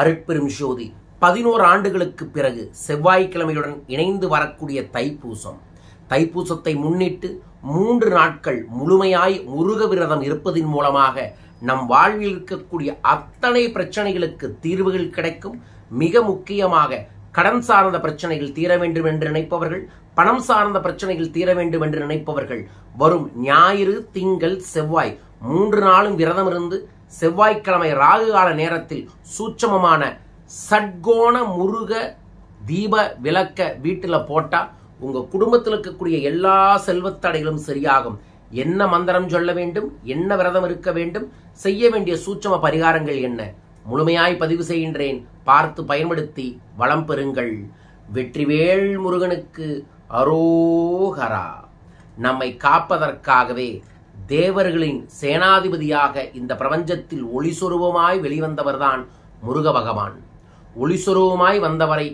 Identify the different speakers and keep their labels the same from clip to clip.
Speaker 1: அருட்பெரும் ஜோதி 11 ஆண்டுகளுக்கு பிறகு செவ்வாய்க்கிழமையுடன் இணைந்து வரக்கூடிய தைப்பூசம். தைப்பூசத்தை முன்னிட்டு 3 நாட்கள் முழுமையாய் முருக விரதம் இருப்பதின் மூலமாக நம் வாழ்வில் இருக்கக்கூடிய அத்தனை பிரச்சனைகளுக்கு தீர்வுகள் கிடைக்கும். மிக முக்கியமாக கடன் சார்ந்த பிரச்சனைகள் தீர வேண்டும் என்று நினைப்பவர்கள், பணம் சார்ந்த பிரச்சனைகள் தீர வேண்டும் என்று நினைப்பவர்கள் வரும் ஞாயிறு, திங்கள், செவ்வாய் 3 நாளும் விரதம் இருந்து செவ்வாய்க்கிழமை ராகு கால நேரத்தில் சூட்சமமான சட்கோண முருக தீப விளக்க வீட்டுல போட்டா உங்க குடும்பத்தில் இருக்கக்கூடிய எல்லா செல்வத்தடைகளும் சரியாகும். என்ன மந்திரம் சொல்ல வேண்டும், என்ன விரதம் இருக்க வேண்டும், செய்ய வேண்டிய சூட்சம பரிகாரங்கள் என்ன, முழுமையாய் பதிவு செய்கின்றேன். பார்த்து பயன்படுத்தி வளம் பெறுங்கள். வெற்றிவேல் முருகனுக்கு அரோகரா. நம்மை காப்பதற்காகவே தேவர்களின் சேனாதிபதியாக இந்த பிரபஞ்சத்தில் ஒளிசுரூபமாய் வெளிவந்தவர்தான் முருக பகவான். ஒளிசுரூபமாய் வந்தவரை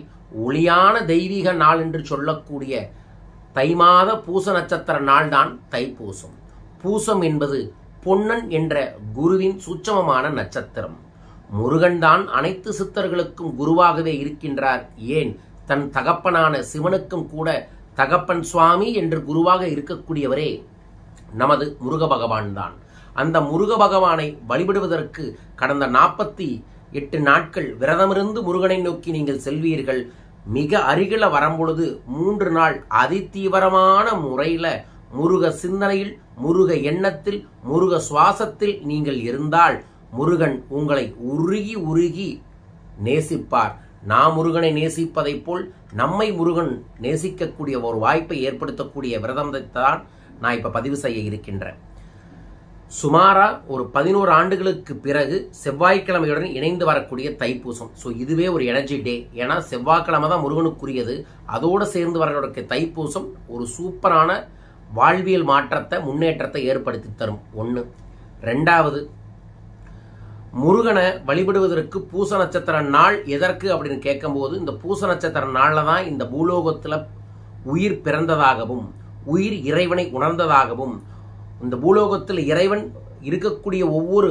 Speaker 1: ஒளியான தெய்வீக நாள் என்று சொல்லக்கூடிய தை மாத பூச நட்சத்திர நாள் தான் தைப்பூசம். பூசம் என்பது பொன்னன் என்ற குருவின் சூட்சமமான நட்சத்திரம். முருகன் தான் அனைத்து சித்தர்களுக்கும் குருவாகவே இருக்கின்றார். ஏன், தன் தகப்பனான சிவனுக்கும் கூட தகப்பன் சுவாமி என்று குருவாக இருக்கக்கூடியவரே நமது முருக பகவான் தான். அந்த முருக பகவானை வழிபடுவதற்கு கடந்த 48 நாட்கள் விரதமிருந்து முருகனை நோக்கி நீங்கள் செல்வீர்கள். மிக அருகில வரும்பொழுது 3 நாள் அதிதீவிரமான முறையில முருக சிந்தனையில், முருக எண்ணத்தில், முருக சுவாசத்தில் நீங்கள் இருந்தால் முருகன் உங்களை உருகி உருகி நேசிப்பார். நாம் முருகனை நேசிப்பதை போல் நம்மை முருகன் நேசிக்கக்கூடிய ஒரு வாய்ப்பை ஏற்படுத்தக்கூடிய விரதத்தை தான் நான் இப்ப பதிவு செய்ய இருக்கின்றேன். சுமாரா ஒரு 11 ஆண்டுகளுக்கு பிறகு செவ்வாய்க்கிழமையுடன் இணைந்து வரக்கூடிய தைப்பூசம். ஸோ இதுவே ஒரு எனர்ஜி டே. ஏன்னா செவ்வாய்க்கிழமை தான் முருகனுக்குரியது. அதோடு சேர்ந்து வரக்கூடிய தைப்பூசம் ஒரு சூப்பரான வாழ்வியல் மாற்றத்தை, முன்னேற்றத்தை ஏற்படுத்தி தரும். 1. 2வது, முருகனை வழிபடுவதற்கு பூச நட்சத்திர நாள் எதற்கு அப்படின்னு கேட்கும்போது, இந்த பூச நட்சத்திர நாளில் தான் இந்த பூலோகத்தில் உயிர் பிறந்ததாகவும் உயிர் இறைவனை உணர்ந்ததாகவும் இந்த பூலோகத்தில் இறைவன் இருக்கக்கூடிய ஒவ்வொரு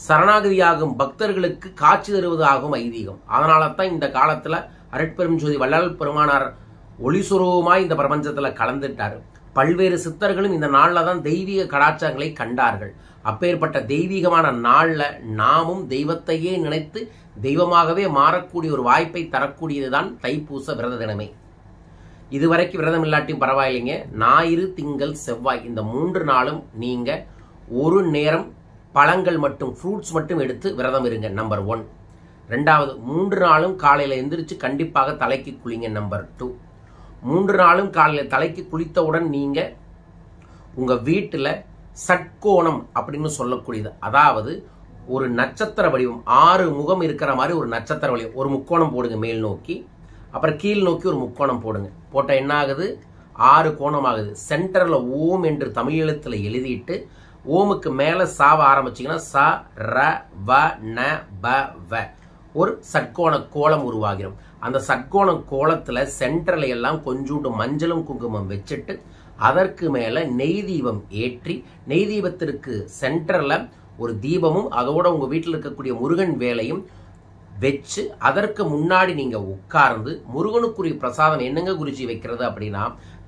Speaker 1: சரணாகதியாகும் பக்தர்களுக்கு காட்சி தருவதாகவும் ஐதீகம். அதனால தான் இந்த காலத்துல அருட்பெரும் ஜோதி வள்ளல் பெருமானார் ஒளிசுரூபமாய் இந்த பிரபஞ்சத்துல கலந்துட்டாரு. பல்வேறு சித்தர்களும் இந்த நாள்ல தான் தெய்வீக கடாச்சாரங்களை கண்டார்கள். அப்பேற்பட்ட தெய்வீகமான நாள்ல நாமும் தெய்வத்தையே நினைத்து தெய்வமாகவே மாறக்கூடிய ஒரு வாய்ப்பை தரக்கூடியதுதான் தைப்பூச விரத தினமே. இதுவரைக்கும் விரதம் இல்லாட்டியும் பரவாயில்லைங்க. ஞாயிறு, திங்கள், செவ்வாய் இந்த 3 நாளும் நீங்க ஒரு நேரம் பழங்கள் மட்டும், ஃப்ரூட்ஸ் மட்டும் எடுத்து விரதம் இருங்க. நம்பர் 1. 2வது, 3 நாளும் காலையில எந்திரிச்சு கண்டிப்பாக தலைக்கு குளிங்க. நம்பர் 2. 3 நாளும் காலையில தலைக்கு குளித்தவுடன் நீங்க உங்க வீட்டுல சட்கோணம் அப்படின்னு சொல்லக்கூடியது, அதாவது ஒரு நட்சத்திர வடிவம், 6 முகம் இருக்கிற மாதிரி ஒரு நட்சத்திர வடிவம், ஒரு முக்கோணம் போடுங்க மேல் நோக்கி. அப்புறம் கீழ் நோக்கி ஒரு முக்கோணம் போடுங்க. போட்ட என்ன ஆகுது, 6 கோணம் ஆகுது. சென்டர்ல ஓம் என்று தமிழ் எழுத்துல எழுதிட்டு ஓமுக்கு மேல சாவ ஆரம்பிச்சீங்கன்னா ச ர வ ந ப வ ஒரு சட்கோண கோலம் உருவாகிடும். அந்த சட்கோண கோலத்துல சென்டர்ல எல்லாம் கொஞ்சோண்டு மஞ்சளும் குங்குமம் வச்சுட்டு அதற்கு மேல நெய் தீபம் ஏற்றி, நெய் தீபத்திற்கு சென்டர்ல ஒரு தீபமும் அதோட உங்க வீட்டில் இருக்கக்கூடிய முருகன் வேலையும் வச்சு அதற்கு முன்னாடி நீங்க உட்கார்ந்து முருகனுக்குரிய பிரசாதம் என்னங்க குருஜி வைக்கிறது அப்படின்னா,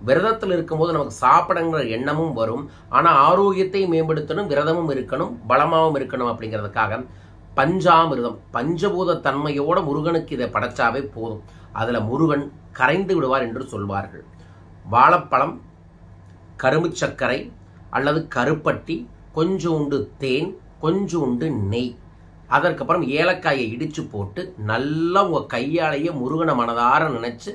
Speaker 1: விரதத்தில் இருக்கும்போது நமக்கு சாப்பிடங்கிற எண்ணமும் வரும். ஆனா ஆரோக்கியத்தை மேம்படுத்தணும், விரதமும் இருக்கணும், பலமாவும் இருக்கணும். அப்படிங்கிறதுக்காக பஞ்சாமிர்தம், பஞ்சபூத தன்மையோட முருகனுக்கு இதை படைச்சாவே போதும். அதுல முருகன் கரைந்து விடுவார் என்று சொல்வார்கள். வாழைப்பழம், கரும்பு சர்க்கரை அல்லது கருப்பட்டி, கொஞ்சோண்டு தேன், கொஞ்சோண்டு நெய், அதற்கப்புறம் ஏலக்காயை இடிச்சு போட்டு நல்லா உங்க கையாலேயே முருகனை மனதார நினைச்சு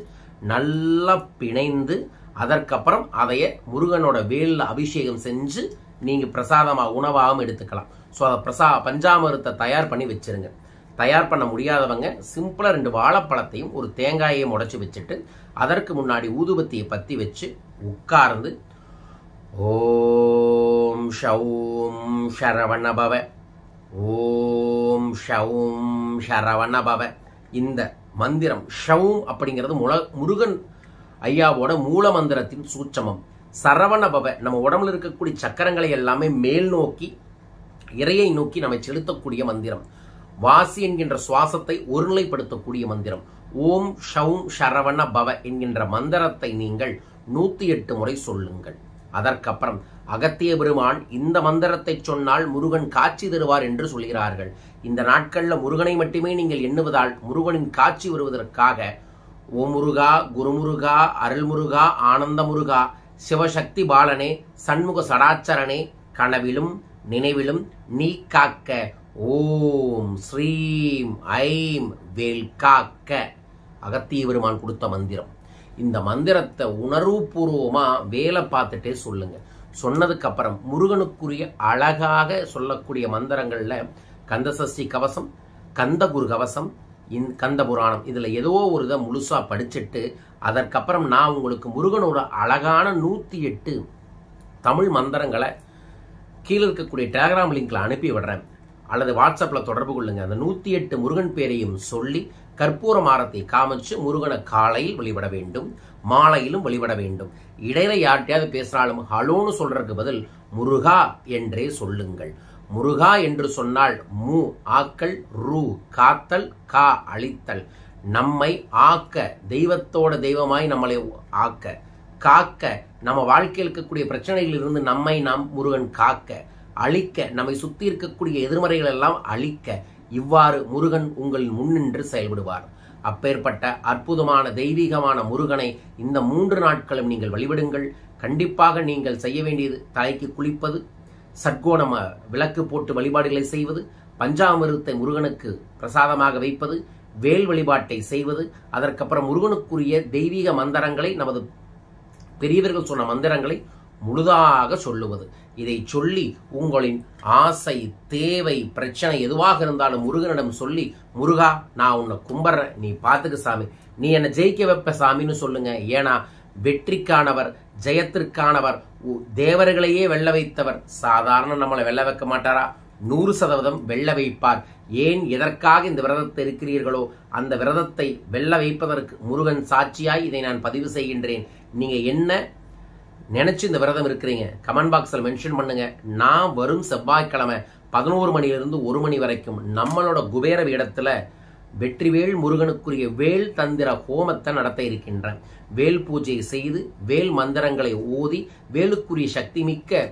Speaker 1: நல்லா பிணைந்து அதற்கப்புறம் அதைய முருகனோட வேலில் அபிஷேகம் செஞ்சு நீங்க பிரசாதமா உணவாகவும் எடுத்துக்கலாம். ஸோ அதை பஞ்சாமிரத்தை தயார் பண்ணி வச்சிருங்க. தயார் பண்ண முடியாதவங்க சிம்பிளா 2 வாழைப்பழத்தையும் ஒரு தேங்காயையும் உடைச்சு வச்சுட்டு அதற்கு முன்னாடி ஊதுபத்தியை பத்தி வச்சு உட்கார்ந்து ஓம் ஷௌம் சரவணபவ, ஓம் ஷௌம் சரவணபவ, இந்த மந்திரம் ஷௌம் அப்படிங்கிறது முருகன் ஐயாவோட மூல மந்திரத்தின் சூட்சமம். சரவணபவ நம்ம உடம்புல இருக்கக்கூடிய சக்கரங்களை எல்லாமே மேல் நோக்கி இறையை நோக்கி நம்மை செலுத்தக்கூடிய மந்திரம். வாசி என்கின்ற சுவாசத்தை ஒருநிலைப்படுத்தக்கூடிய மந்திரம். ஓம் ஷவும் ஷரவண பவ என்கின்ற மந்திரத்தை நீங்கள் 108 முறை சொல்லுங்கள். அதற்கப்புறம் அகத்திய பெருமான் இந்த மந்திரத்தை சொன்னால் முருகன் காட்சி தருவார் என்று சொல்கிறார்கள். இந்த நாட்கள்ல முருகனை மட்டுமே நீங்கள் எண்ணுவதால் முருகனின் காட்சி வருவதற்காக ஓ முருகா, குருமுருகா, அருள்முருகா, ஆனந்த முருகா, சிவசக்தி பாலனே, சண்முக சடாச்சரனே, கனவிலும் நினைவிலும் நீ காக்க, ஓம் ஸ்ரீம் ஐம் வேல் காக்க, அகத்திய பெருமான் கொடுத்த மந்திரம். இந்த மந்திரத்தை உணர்வுபூர்வமா வேலை பார்த்துட்டே சொல்லுங்க. சொன்னதுக்கு அப்புறம் முருகனுக்குரிய அழகாக சொல்லக்கூடிய மந்திரங்கள்ல கந்தசஷ்டி கவசம், கந்தகுரு கவசம், கந்த புராணம், இதுல ஏதோ ஒரு இதை முழுசா படிச்சுட்டு அதற்கப்புறம் நான் உங்களுக்கு முருகனோட அழகான 108 தமிழ் மந்திரங்களை கீழே இருக்கக்கூடிய டெலகிராம் லிங்க்ல அனுப்பி விடுறேன், அல்லது வாட்ஸ்அப்ல தொடர்பு கொள்ளுங்க. அந்த 108 முருகன் பேரையும் சொல்லி கற்பூர மாரத்தை காமிச்சு முருகனை காலையில் வழிபட வேண்டும், மாலையிலும் வழிபட வேண்டும். இடையில யார்கிட்டயாவது பேசினாலும் ஹலோன்னு சொல்றதுக்கு பதில் முருகா என்றே சொல்லுங்கள். முருகா என்று சொன்னால் மு ஆக்கல், ரு காத்தல், கா அழித்தல், நம்மை ஆக்க, தெய்வத்தோட தெய்வமாய் நம்மளை ஆக்க, காக்க, நம்ம வாழ்க்கையில் இருக்கக்கூடிய பிரச்சனைகளில் இருந்து நம்மை நாம் முருகன் காக்க, அழிக்க, நம்மை சுத்தி இருக்கக்கூடிய எதிர்மறைகள் எல்லாம் அழிக்க, இவ்வாறு முருகன் உங்கள் முன்னின்று செயல்படுவார். அப்பேற்பட்ட அற்புதமான தெய்வீகமான முருகனை இந்த 3 நாட்களும் நீங்கள் வழிபடுங்கள். கண்டிப்பாக நீங்கள் செய்ய வேண்டியது தலைக்கு குளிப்பது, சட்கோண விளக்கு போட்டு வழிபாடுகளை செய்வது, பஞ்சாமிர்தத்தை முருகனுக்கு பிரசாதமாக வைப்பது, வேல் வழிபாட்டை செய்வது, அதற்கப்புறம் முருகனுக்குரிய தெய்வீக மந்திரங்களை, நமது பெரியவர்கள் சொன்ன மந்திரங்களை முழுதாக சொல்லுவது. இதை சொல்லி உங்களின் ஆசை, தேவை, பிரச்சனை எதுவாக இருந்தாலும் முருகனிடம் சொல்லி, முருகா நான் உன்னை கும்பறேன், நீ பாத்துக்க சாமி, நீ என்னை ஜெயிக்க வைப்ப சாமின்னு சொல்லுங்க. ஏன்னா வெற்றிக்கானவர், ஜெயத்திற்கானவர், தேவர்களையே வெல்ல வைத்தவர் சாதாரண நம்மளை வெல்ல வைக்க மாட்டாரா? 100% வெல்ல வைப்பார். ஏன் எதற்காக இந்த விரதத்தை இருக்கிறீர்களோ அந்த விரதத்தை வெல்ல வைப்பதற்கு முருகன் சாட்சியாய் இதை நான் பதிவு செய்கின்றேன். நீங்க என்ன நினைச்சு இந்த விரதம் இருக்கிறீங்க கமெண்ட் பாக்ஸ்ல மென்ஷன் பண்ணுங்க. நான் வரும் செவ்வாய்க்கிழமை 11 மணியிலிருந்து 1 மணி வரைக்கும் நம்மளோட குபேர இடத்துல வெற்றிவேல் முருகனுக்குரிய வேல் தந்திர ஹோமத்தை நடத்த இருக்கின்றேன். வேல் பூஜை செய்து வேல் மந்திரங்களை ஓதி வேலுக்குரிய சக்தி மிக்க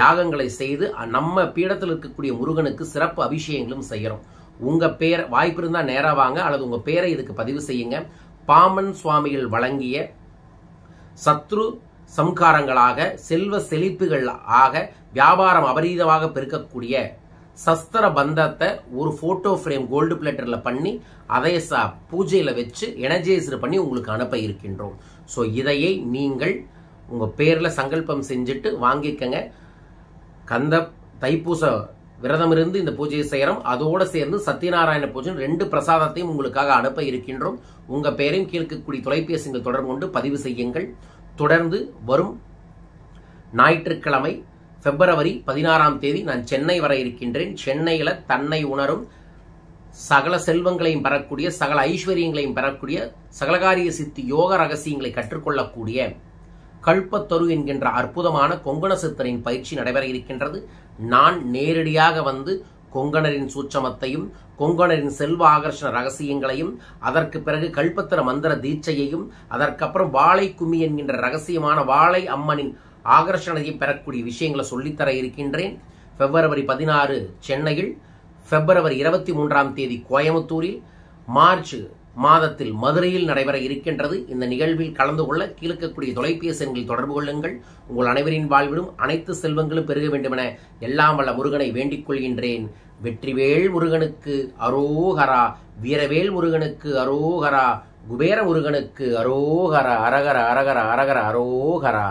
Speaker 1: யாகங்களை செய்து நம்ம பீடத்தில் இருக்கக்கூடிய முருகனுக்கு சிறப்பு அபிஷேகங்களும் செய்யறோம். உங்க பேர் வாய்ப்பு இருந்தா நேரா வாங்க, அல்லது உங்க பேரை இதுக்கு பதிவு செய்யுங்க. பாமன் சுவாமிகள் வழங்கிய சத்ரு சம்காரங்களாக, செல்வ செழிப்புகள் ஆக, வியாபாரம் அபரீதமாக பெருக்கக்கூடிய சஸ்திர பந்தத்தை ஒரு போட்டோ ஃப்ரேம் கோல்டு பிளேட்டர்ல பண்ணி அதை பூஜையில வச்சு எனர்ஜைசர் பண்ணி உங்களுக்கு அனுப்ப இருக்கின்றோம். ஸோ இதையே நீங்கள் உங்க பேர்ல சங்கல்பம் செஞ்சுட்டு வாங்கிக்கங்க. கந்த தைப்பூச விரதம் இருந்து இந்த பூஜையை செய்யறோம். அதோட சேர்ந்து சத்யநாராயண பூஜை 2 பிரசாதத்தையும் உங்களுக்காக அனுப்ப இருக்கின்றோம். உங்க பேரையும் கீழ்க்கக்கூடிய தொலைபேசிகள் தொடர்பு கொண்டு பதிவு செய்யுங்கள். தொடர்ந்து வரும் ஞாயிற்றுக்கிழமை பிப்ரவரி 16ஆம் தேதி நான் சென்னை வர இருக்கின்றேன். சென்னையில தன்னை உணரும், சகல செல்வங்களையும் பெறக்கூடிய, சகல ஐஸ்வர்யங்களையும் பெறக்கூடிய, சகலகாரிய சித்தி யோக ரகசியங்களை கற்றுக்கொள்ளக்கூடிய கல்பத்தரு என்கின்ற அற்புதமான கொங்கண சித்தரின் பயிற்சி நடைபெற இருக்கின்றது. நான் நேரடியாக வந்து கொங்கணரின் சூட்சமத்தையும் கொங்கணரின் செல்வ ஆகர்ஷண ரகசியங்களையும், அதற்கு பிறகு கல்பத்திர மந்திர தீட்சையையும், அதற்கப்புறம் வாழை கும்மி என்கின்ற ரகசியமான வாழை அம்மனின் ஆகர்ஷணையும் பெறக்கூடிய விஷயங்களை சொல்லித்தர இருக்கின்றேன். பிப்ரவரி 16 சென்னையில், பிப்ரவரி 23ஆம் தேதி கோயம்புத்தூரில், மார்ச் மாதத்தில் மதுரையில் நடைபெற இருக்கின்றது. இந்த நிகழ்வில் கலந்து கொள்ள கீழக்கக்கூடிய தொலைபேசி எண்களில் தொடர்பு கொள்ளுங்கள். உங்கள் அனைவரின் வாழ்விலும் அனைத்து செல்வங்களும் பெருக வேண்டும் என எல்லாம் வல்ல முருகனை வேண்டிக் கொள்கின்றேன். வெற்றிவேல் முருகனுக்கு அரோகரா, வீரவேல் முருகனுக்கு அரோகரா, குபேர முருகனுக்கு அரோகரா, அரகர அரகர அரகர அரோகரா.